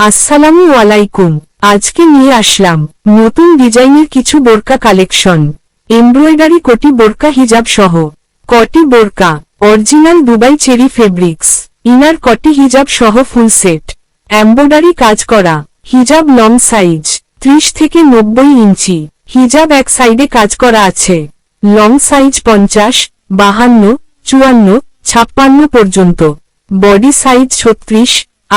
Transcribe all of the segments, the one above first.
আসসালামু আলাইকুম। আজকে নিয়ে আসলাম নতুন ডিজাইনের কিছু বোরকা কালেকশন। এমব্রয়ডারি কোটি বোরকা হিজাব সহ। কটি বোরকা original Dubai cherry fabrics, inner কটি হিজাব সহ ফুল সেট, এমব্রয়ডারি কাজ করা। হিজাব লং সাইজ 30 থেকে 90 ইঞ্চি। হিজাব এক সাইডে কাজ করা আছে। লং সাইজ 50, 52, 54, 56 পর্যন্ত। বডি সাইজ 36,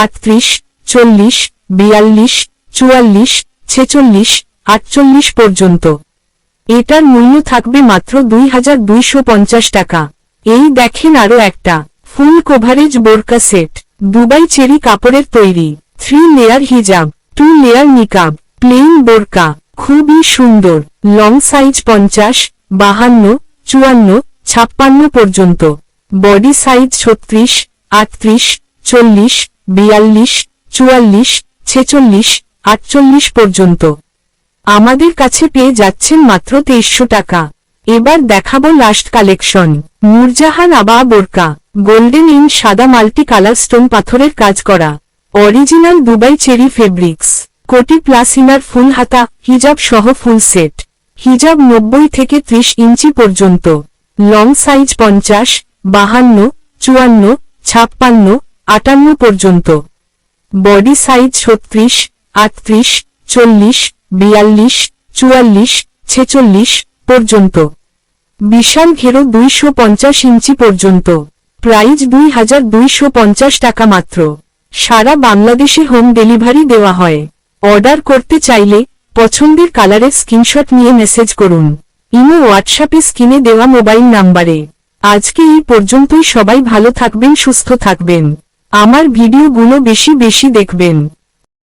38, 40, 42, 44, 46, 48 পর্যন্ত। এটার মূল্য থাকবে মাত্র 2250 টাকা। এই দেখেন আরো একটা ফুল কভারেজ বোরকা সেট, দুবাই চেরি কাপড়ের তৈরি। 3 লেয়ার হিজাব, 2 লেয়ার নিকাব, প্লেন বোরকা, খুবই সুন্দর। লং সাইজ 50, 52, 54, 56 পর্যন্ত। বডি সাইজ 36, 38, 40, 42, 44, 46, 48 পর্যন্ত। আমাদের কাছে পেয়ে যাচ্ছেন মাত্র 2300 টাকা। এবার দেখাবো লাস্ট কালেকশন। নূরজাহান আবা বোরকা, গোল্ডেন ইন সাদা মাল্টি কালার স্টোন পাথরের কাজ করা। অরিজিনাল দুবাই চেরি ফেব্রিক্স, কোটি প্লাস ইনার ফুল হাতা, হিজাব সহ ফুল সেট। হিজাব 90 থেকে 30 ইঞ্চি পর্যন্ত। লং সাইজ 50, 52, 54, 56, 58 পর্যন্ত। বডি সাইজ 36, 38, 40, 42, 44, 46 পর্যন্ত। বিশাল ঘেরো 250 ইঞ্চি পর্যন্ত। প্রাইস 2250 টাকা মাত্র। সারা বাংলাদেশে হোম ডেলিভারি দেওয়া হয়। অর্ডার করতে চাইলে পছন্দের কালারের স্ক্রিনশট নিয়ে মেসেজ করুন ইমো হোয়াটসঅ্যাপে স্ক্রিনে দেওয়া মোবাইল নাম্বারে। আজকে এই পর্যন্তই। সবাই ভালো থাকবেন, সুস্থ থাকবেন। আমার ভিডিওগুলো বেশি বেশি দেখবেন।